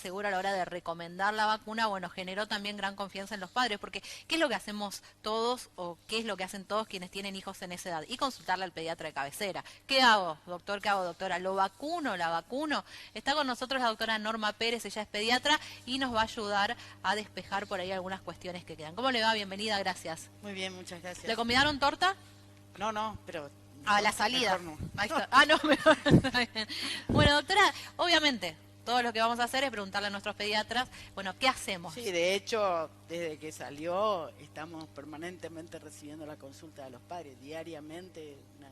segura a la hora de recomendar la vacuna, bueno, generó también gran confianza en los padres, porque ¿qué es lo que hacemos todos o qué es lo que hacen todos quienes tienen hijos en esa edad? Y consultarle al pediatra de cabecera. ¿Qué hago, doctor? ¿Qué hago, doctora? ¿Lo vacuno? ¿La vacuno? Está con nosotros la doctora Norma Pérez, ella es pediatra y nos va a ayudar a despejar por ahí algunas cuestiones que quedan. ¿Cómo le va? Bienvenida, gracias. Muy bien, muchas gracias. ¿Le convidaron torta? No, pero A la mejor, salida. mejor no. Ahí está. Ah, no, mejor. Está bien. Bueno, doctora, obviamente, todo lo que vamos a hacer es preguntarle a nuestros pediatras, bueno, ¿qué hacemos? Sí, de hecho, desde que salió, estamos permanentemente recibiendo la consulta de los padres, diariamente una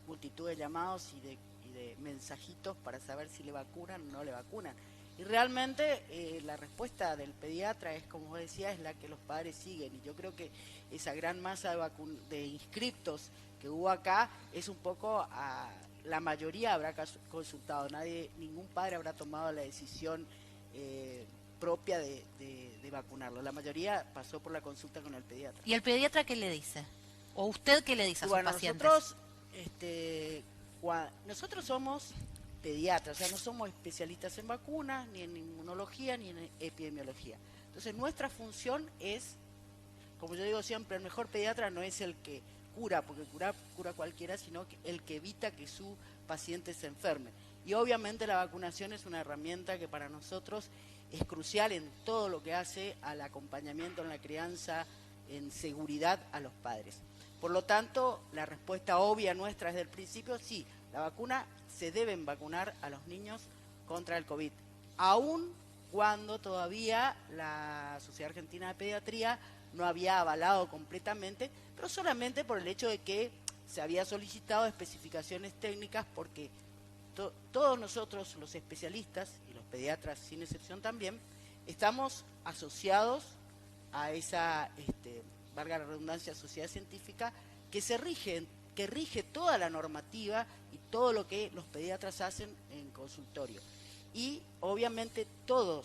multitud de llamados y de mensajitos para saber si le vacunan o no le vacunan. Y realmente la respuesta del pediatra es, como vos decías, es la que los padres siguen. Y yo creo que esa gran masa de inscriptos que hubo acá es un poco a la mayoría habrá consultado, ningún padre habrá tomado la decisión propia de vacunarlo. La mayoría pasó por la consulta con el pediatra. ¿Y el pediatra qué le dice? ¿O usted qué le dice a sus pacientes? Nosotros somos pediatras, o sea, no somos especialistas en vacunas, ni en inmunología, ni en epidemiología. Entonces, nuestra función es, como yo digo siempre, el mejor pediatra no es el que cura, porque cura cualquiera, sino el que evita que su paciente se enferme. Y obviamente la vacunación es una herramienta que para nosotros es crucial en todo lo que hace al acompañamiento en la crianza, en seguridad a los padres. Por lo tanto, la respuesta obvia nuestra desde el principio, sí, la vacuna, se deben vacunar a los niños contra el COVID, aun cuando todavía la Sociedad Argentina de Pediatría no había avalado completamente, pero solamente por el hecho de que se había solicitado especificaciones técnicas, porque todos nosotros, los especialistas, y los pediatras sin excepción también, estamos asociados a esa, valga la redundancia, sociedad científica que rige toda la normativa y todo lo que los pediatras hacen en consultorio. Y obviamente todo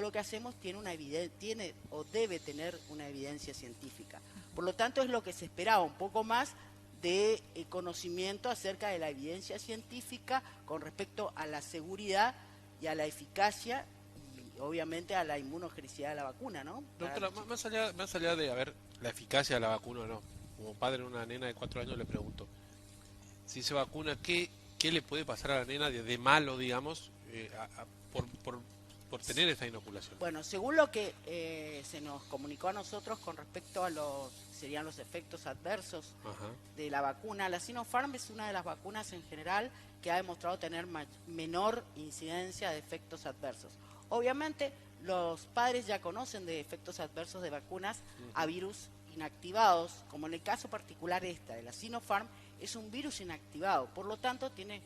lo que hacemos tiene o debe tener una evidencia científica. Por lo tanto, es lo que se esperaba, un poco más de conocimiento acerca de la evidencia científica con respecto a la seguridad y a la eficacia y obviamente a la inmunogenicidad de la vacuna, ¿no? Doctora, más allá de, a ver, la eficacia de la vacuna o no, como padre de una nena de 4 años le pregunto, si se vacuna, ¿qué le puede pasar a la nena de malo, digamos, por tener esta inoculación? Bueno, según lo que se nos comunicó a nosotros con respecto a serían los efectos adversos de la vacuna, la Sinopharm es una de las vacunas en general que ha demostrado tener menor incidencia de efectos adversos. Obviamente, los padres ya conocen de efectos adversos de vacunas a virus inactivados, como en el caso particular de la Sinopharm, es un virus inactivado, por lo tanto tiene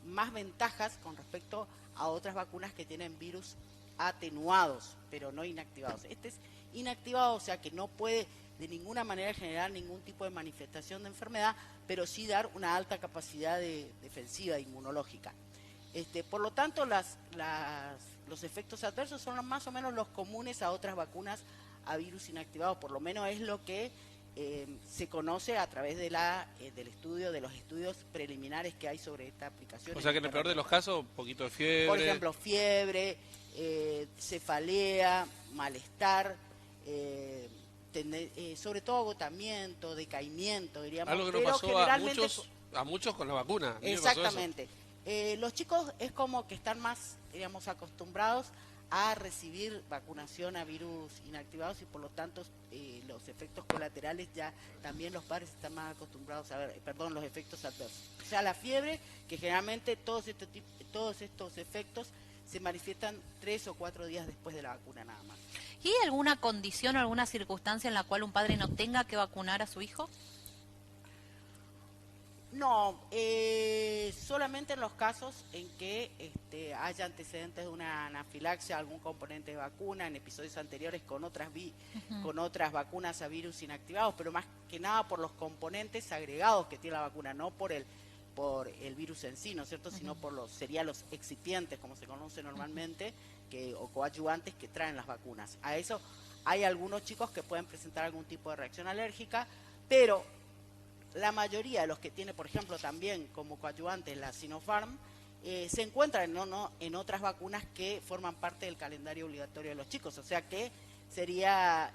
más ventajas con respecto a otras vacunas que tienen virus atenuados, pero no inactivados. Este es inactivado, o sea que no puede de ninguna manera generar ningún tipo de manifestación de enfermedad, pero sí dar una alta capacidad defensiva inmunológica. Por lo tanto, los efectos adversos son más o menos los comunes a otras vacunas a virus inactivados, por lo menos es lo que se conoce a través de de los estudios preliminares que hay sobre esta aplicación. O sea que en el peor de los casos, un poquito de fiebre. Por ejemplo, fiebre, cefalea, malestar, sobre todo agotamiento, decaimiento, diríamos. Algo que no pasó a muchos con la vacuna. Exactamente. Los chicos es como que están más, digamos, acostumbrados a recibir vacunación a virus inactivados y por lo tanto los efectos colaterales ya también los padres están más acostumbrados a ver, los efectos adversos. O sea, la fiebre, que generalmente todos estos efectos se manifiestan 3 o 4 días después de la vacuna nada más. ¿Y hay alguna condición o alguna circunstancia en la cual un padre no tenga que vacunar a su hijo? No, solamente en los casos en que haya antecedentes de una anafilaxia, algún componente de vacuna, en episodios anteriores con otras vacunas a virus inactivados, pero más que nada por los componentes agregados que tiene la vacuna, no por el virus en sí, ¿no es cierto?, sino serían los excipientes, como se conoce normalmente, o coadyuvantes que traen las vacunas. A eso hay algunos chicos que pueden presentar algún tipo de reacción alérgica, pero la mayoría de los que tiene, por ejemplo, también como coadyuvante la Sinopharm, se encuentra en otras vacunas que forman parte del calendario obligatorio de los chicos, o sea que sería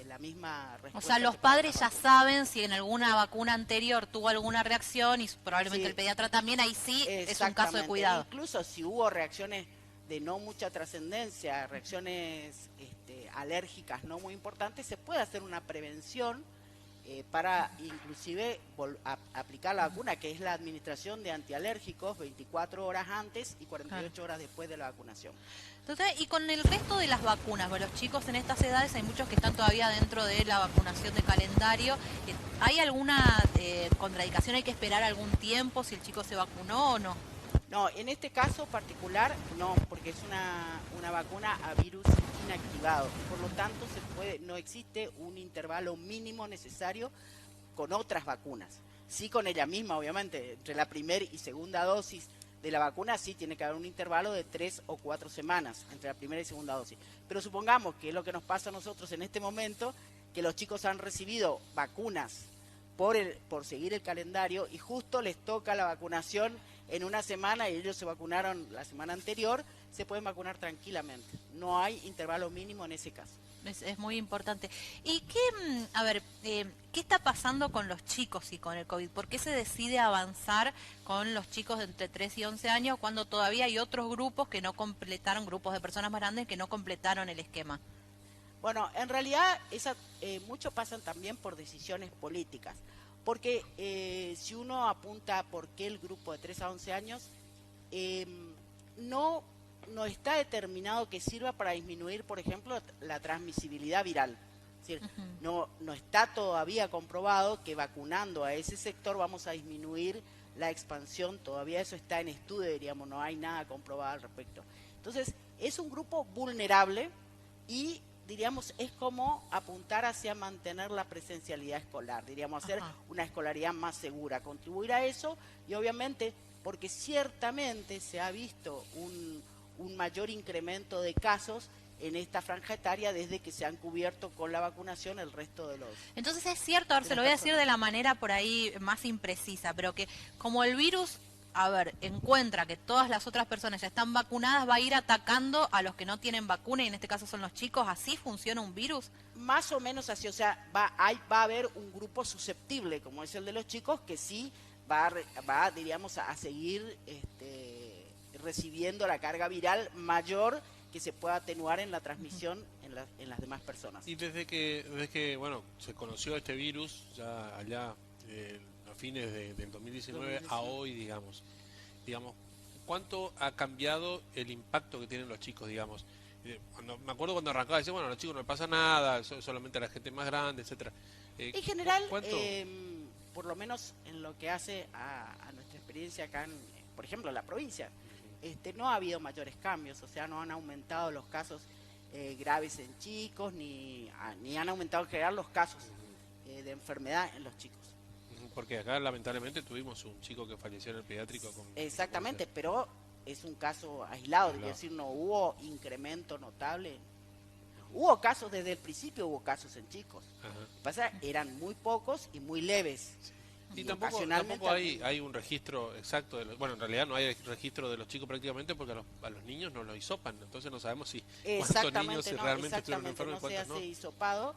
la misma respuesta. O sea, los padres ya saben si en alguna vacuna anterior tuvo alguna reacción y probablemente Sí, el pediatra también, ahí sí es un caso de exactamente. cuidado. Incluso si hubo reacciones de no mucha trascendencia, reacciones alérgicas no muy importantes, se puede hacer una prevención para inclusive aplicar la vacuna, que es la administración de antialérgicos 24 horas antes y 48 horas después de la vacunación. Entonces, y con el resto de las vacunas, bueno, los chicos en estas edades hay muchos que están todavía dentro de la vacunación de calendario. ¿Hay alguna contraindicación? ¿Hay que esperar algún tiempo si el chico se vacunó o no? No, en este caso particular no, porque es una vacuna a virus inactivado. Por lo tanto, no existe un intervalo mínimo necesario con otras vacunas. Sí, con ella misma, obviamente, entre la primera y segunda dosis de la vacuna sí tiene que haber un intervalo de 3 o 4 semanas entre la primera y segunda dosis. Pero supongamos que es lo que nos pasa a nosotros en este momento, que los chicos han recibido vacunas por seguir el calendario y justo les toca la vacunación en una semana y ellos se vacunaron la semana anterior, se pueden vacunar tranquilamente. No hay intervalo mínimo en ese caso. Es muy importante. ¿Y qué está pasando con los chicos y con el COVID? ¿Por qué se decide avanzar con los chicos de entre 3 y 11 años cuando todavía hay otros grupos que no completaron, grupos de personas más grandes que no completaron el esquema? Bueno, en realidad muchos pasan también por decisiones políticas, porque si uno apunta por qué el grupo de 3 a 11 años, no está determinado que sirva para disminuir, por ejemplo, la transmisibilidad viral. Es decir, no está todavía comprobado que vacunando a ese sector vamos a disminuir la expansión, todavía eso está en estudio, diríamos, no hay nada comprobado al respecto. Entonces, es un grupo vulnerable y diríamos, es como apuntar hacia mantener la presencialidad escolar, diríamos, hacer una escolaridad más segura, contribuir a eso y obviamente, porque ciertamente se ha visto un mayor incremento de casos en esta franja etaria desde que se han cubierto con la vacunación el resto de los... Entonces es cierto, a ver, se lo voy a decir de la manera por ahí más imprecisa, pero que como el virus... encuentra que todas las otras personas ya están vacunadas, va a ir atacando a los que no tienen vacuna y en este caso son los chicos. ¿Así funciona un virus? Más o menos así, o sea, va a haber un grupo susceptible, como es el de los chicos, que sí va diríamos, a seguir recibiendo la carga viral mayor que se pueda atenuar en la transmisión en las demás personas. Y desde que bueno, se conoció este virus, ya allá... fines del 2019 a hoy, digamos, ¿cuánto ha cambiado el impacto que tienen los chicos, digamos? Me acuerdo cuando arrancaba, decía, bueno, a los chicos no les pasa nada, solamente a la gente más grande, etcétera. En general, ¿cuánto? Por lo menos en lo que hace a nuestra experiencia acá, por ejemplo, en la provincia, no ha habido mayores cambios, o sea, no han aumentado los casos graves en chicos, ni han aumentado en general los casos de enfermedad en los chicos. Porque acá lamentablemente tuvimos un chico que falleció en el pediátrico con... Exactamente, pero es un caso aislado, es decir, no hubo incremento notable. Hubo casos desde el principio, hubo casos en chicos. Lo que pasa eran muy pocos y muy leves. Y tampoco hay un registro exacto, bueno, en realidad no hay registro de los chicos prácticamente porque a los niños no los hisopan, entonces no sabemos si cuántos niños realmente estuvieron enfermos y cuántos no. No se hace hisopado.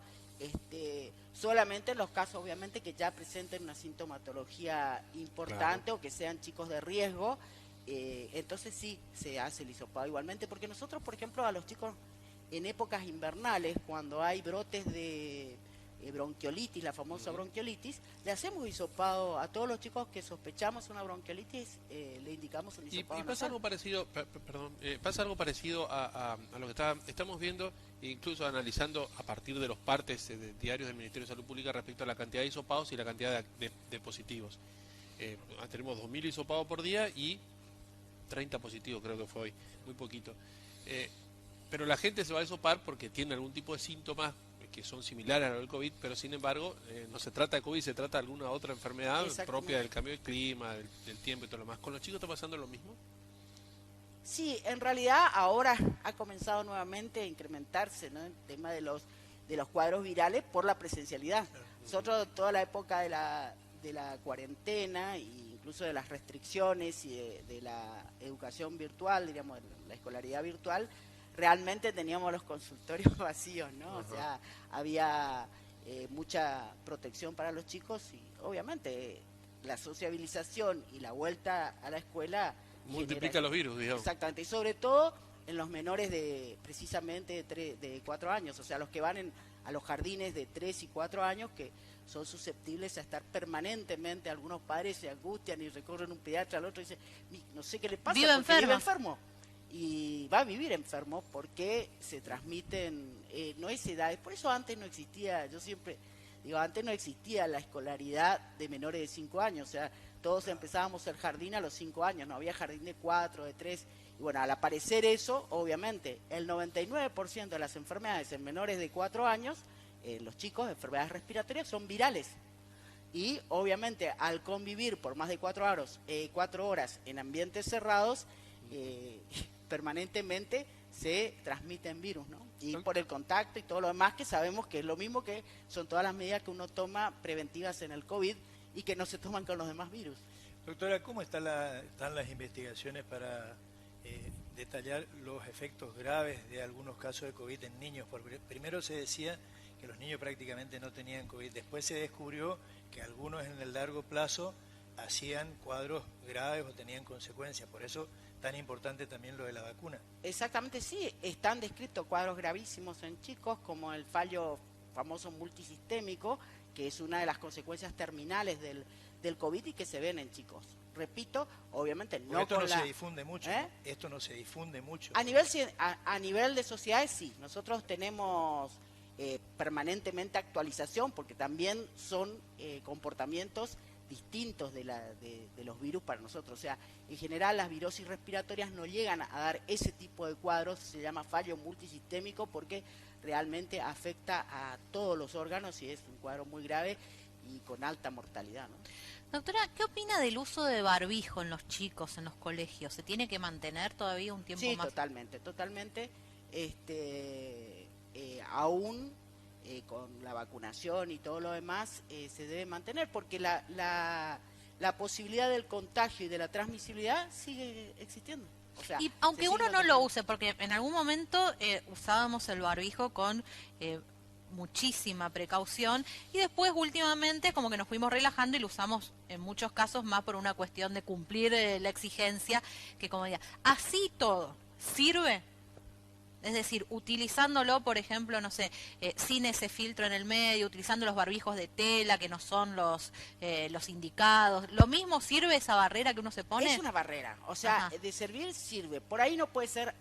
Solamente en los casos obviamente que ya presenten una sintomatología importante, claro, o que sean chicos de riesgo, entonces sí se hace el hisopado igualmente, porque nosotros, por ejemplo, a los chicos en épocas invernales, cuando hay brotes de bronquiolitis, la famosa bronquiolitis, le hacemos hisopado a todos los chicos que sospechamos una bronquiolitis, le indicamos el hisopado. Y pasa algo parecido, pasa algo parecido a lo que estamos viendo, incluso analizando a partir de los partes diarios del Ministerio de Salud Pública respecto a la cantidad de hisopados y la cantidad de positivos. Tenemos 2.000 hisopados por día y 30 positivos, creo que fue hoy, muy poquito. Pero la gente se va a hisopar porque tiene algún tipo de síntomas que son similares al COVID, pero sin embargo no se trata de COVID, se trata de alguna otra enfermedad propia del cambio de clima, del tiempo y todo lo demás. ¿Con los chicos está pasando lo mismo? Sí, en realidad ahora ha comenzado nuevamente a incrementarse, ¿no?, el tema de los cuadros virales por la presencialidad. Nosotros toda la época de la cuarentena e incluso de las restricciones y de la educación virtual, diríamos, de la escolaridad virtual, realmente teníamos los consultorios vacíos, ¿no? O sea, había mucha protección para los chicos y obviamente la sociabilización y la vuelta a la escuela multiplica los virus, digamos. Exactamente, y sobre todo en los menores de precisamente de 4 años, o sea, los que van a los jardines de 3 y 4 años, que son susceptibles a estar permanentemente, algunos padres se angustian y recorren un pediatra, al otro dice, no sé qué le pasa, vive enfermo. Y va a vivir enfermo porque se transmiten, no es edades, por eso antes no existía, yo siempre digo, antes no existía la escolaridad de menores de 5 años, o sea, todos empezábamos el jardín a los 5 años, no había jardín de 4, de 3, y bueno, al aparecer eso, obviamente, el 99% de las enfermedades en menores de 4 años, los chicos, enfermedades respiratorias, son virales. Y obviamente al convivir por más de 4 horas en ambientes cerrados, permanentemente se transmiten virus, ¿no? Y por el contacto y todo lo demás, que sabemos que es lo mismo, que son todas las medidas que uno toma preventivas en el COVID y que no se toman con los demás virus. Doctora, ¿cómo están las investigaciones para detallar los efectos graves de algunos casos de COVID en niños? Porque primero se decía que los niños prácticamente no tenían COVID, después se descubrió que algunos en el largo plazo hacían cuadros graves o tenían consecuencias, por eso tan importante también lo de la vacuna. Exactamente, sí, están descritos cuadros gravísimos en chicos, como el fallo famoso multisistémico, que es una de las consecuencias terminales del COVID y que se ven en chicos. Repito, obviamente no esto con no la... se difunde mucho, esto no se difunde mucho. A nivel de sociedades sí, nosotros tenemos permanentemente actualización, porque también son comportamientos distintos de los virus para nosotros. O sea, en general las virosis respiratorias no llegan a dar ese tipo de cuadros, se llama fallo multisistémico porque realmente afecta a todos los órganos y es un cuadro muy grave y con alta mortalidad, ¿no? Doctora, ¿qué opina del uso de barbijo en los chicos, en los colegios? ¿Se tiene que mantener todavía un tiempo más? Sí, totalmente. Aún con la vacunación y todo lo demás se debe mantener, porque la posibilidad del contagio y de la transmisibilidad sigue existiendo. O sea, y aunque uno no lo use, porque en algún momento usábamos el barbijo con muchísima precaución y después últimamente como que nos fuimos relajando y lo usamos en muchos casos más por una cuestión de cumplir la exigencia, que como diga, así todo, ¿sirve? Es decir, utilizándolo, por ejemplo, no sé, sin ese filtro en el medio, utilizando los barbijos de tela que no son los indicados. ¿Lo mismo sirve esa barrera que uno se pone? Es una barrera, o sea, de servir sirve. Por ahí no puede ser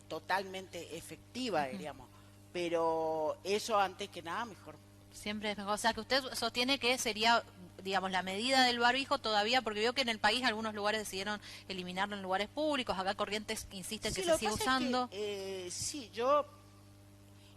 totalmente efectiva, diríamos, pero eso antes que nada mejor. Siempre es mejor. O sea, que usted sostiene que sería, digamos, la medida del barbijo todavía, porque veo que en el país algunos lugares decidieron eliminarlo en lugares públicos, acá Corrientes insiste en que se sigue usando.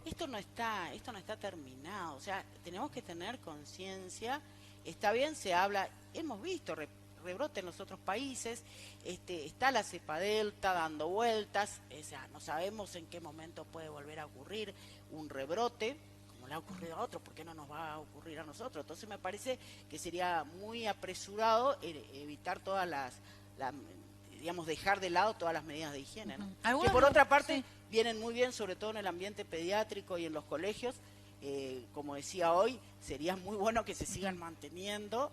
Esto no está terminado, o sea, tenemos que tener conciencia. Está bien, se habla, hemos visto rebrote en los otros países, está la cepa delta dando vueltas, o sea, no sabemos en qué momento puede volver a ocurrir un rebrote, como le ha ocurrido a otros, ¿por qué no nos va a ocurrir a nosotros? Entonces me parece que sería muy apresurado evitar todas digamos, dejar de lado todas las medidas de higiene, ¿no? Que por otra parte vienen muy bien, sobre todo en el ambiente pediátrico y en los colegios, como decía hoy, sería muy bueno que se sigan manteniendo,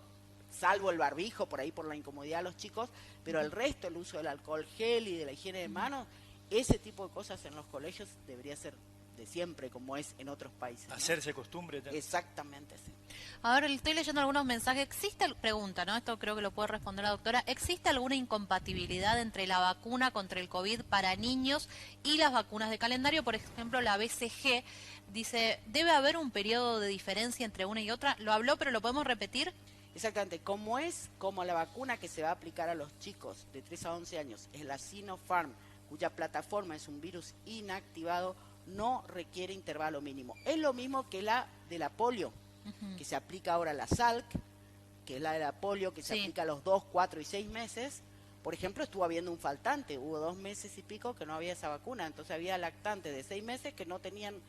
salvo el barbijo, por ahí por la incomodidad de los chicos, pero el resto, el uso del alcohol gel y de la higiene de manos, ese tipo de cosas en los colegios debería ser de siempre, como es en otros países, ¿no? Hacerse costumbre. Exactamente, sí. Ahora estoy leyendo algunos mensajes. Pregunta, ¿no? Esto creo que lo puede responder la doctora. ¿Existe alguna incompatibilidad entre la vacuna contra el COVID para niños y las vacunas de calendario? Por ejemplo, la BCG dice, ¿debe haber un periodo de diferencia entre una y otra? Lo habló, pero ¿lo podemos repetir? Exactamente, como la vacuna que se va a aplicar a los chicos de 3 a 11 años es la Sinopharm, cuya plataforma es un virus inactivado, no requiere intervalo mínimo. Es lo mismo que la de la polio, que se aplica ahora la Salk, que es la de la polio, que se aplica a los 2, 4 y 6 meses. Por ejemplo, estuvo habiendo un faltante, hubo 2 meses y pico que no había esa vacuna, entonces había lactantes de 6 meses que no tenían,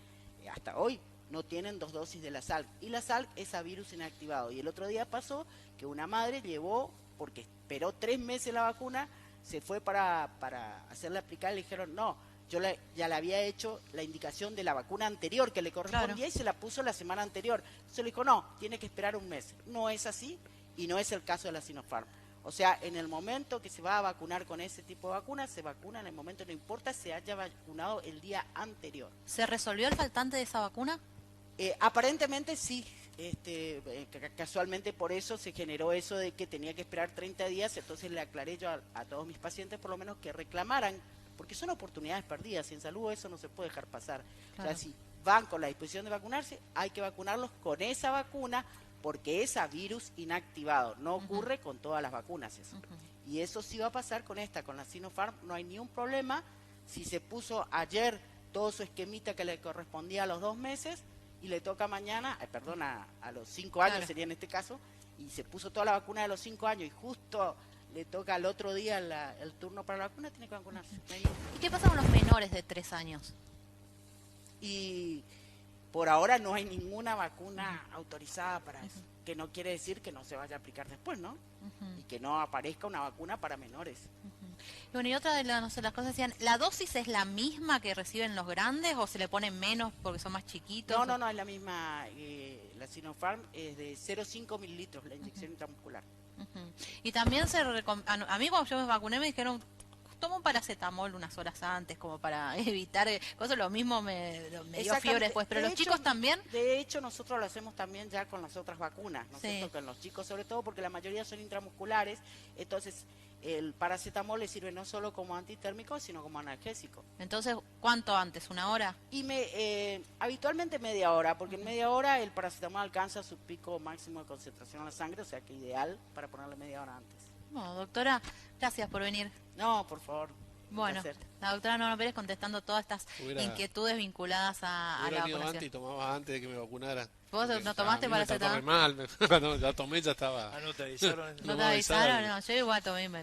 hasta hoy, no tienen 2 dosis de la Salk. Y la Salk es a virus inactivado. Y el otro día pasó que una madre llevó porque esperó 3 meses la vacuna, se fue para hacerle aplicar, le dijeron, no, ya le había hecho la indicación de la vacuna anterior que le correspondía, claro, y se la puso la semana anterior. Entonces le dijo, no, tiene que esperar un mes. No es así y no es el caso de la Sinopharm. O sea, en el momento que se va a vacunar con ese tipo de vacuna, se vacuna en el momento, no importa se haya vacunado el día anterior. ¿Se resolvió el faltante de esa vacuna? Aparentemente sí. Casualmente por eso se generó eso de que tenía que esperar 30 días, entonces le aclaré yo a todos mis pacientes por lo menos que reclamaran, porque son oportunidades perdidas y en salud eso no se puede dejar pasar. Claro. O sea, si van con la disposición de vacunarse, hay que vacunarlos con esa vacuna, porque es a virus inactivado, no ocurre con todas las vacunas eso. Y eso sí va a pasar con esta, con la Sinopharm, no hay ni un problema. Si se puso ayer todo su esquemita que le correspondía a los 2 meses, y le toca mañana, a los 5 años, claro, sería en este caso, y se puso toda la vacuna de los 5 años y justo le toca al otro día el turno para la vacuna, tiene que vacunarse. ¿Y qué pasa con los menores de 3 años? Y por ahora no hay ninguna vacuna autorizada para eso, que no quiere decir que no se vaya a aplicar después, ¿no? Y que no aparezca una vacuna para menores. Y bueno, y otra de las cosas decían, ¿la dosis es la misma que reciben los grandes o se le pone menos porque son más chiquitos? No, es la misma. La Sinopharm es de 0,5 mililitros, la inyección intramuscular. Y también a mí cuando yo me vacuné me dijeron, toma un paracetamol unas horas antes como para evitar cosas, lo mismo me dio fiebre después, pero los chicos también. De hecho nosotros lo hacemos también ya con las otras vacunas, ¿no es cierto? Con los chicos sobre todo porque la mayoría son intramusculares, entonces el paracetamol le sirve no solo como antitérmico sino como analgésico. Entonces, ¿cuánto antes? ¿1 hora? Y habitualmente media hora, porque en media hora el paracetamol alcanza su pico máximo de concentración en la sangre, o sea que ideal para ponerle media hora antes. Bueno, doctora, gracias por venir. No, por favor. Bueno, la doctora Norma Pérez contestando todas estas inquietudes vinculadas a la vacunación. Antes y tomaba antes de que me vacunara. ¿Vos no tomaste paracetamol? Mal, cuando ya tomé ya estaba. Ah, no te avisaron. No te avisaron, no, yo igual tomé.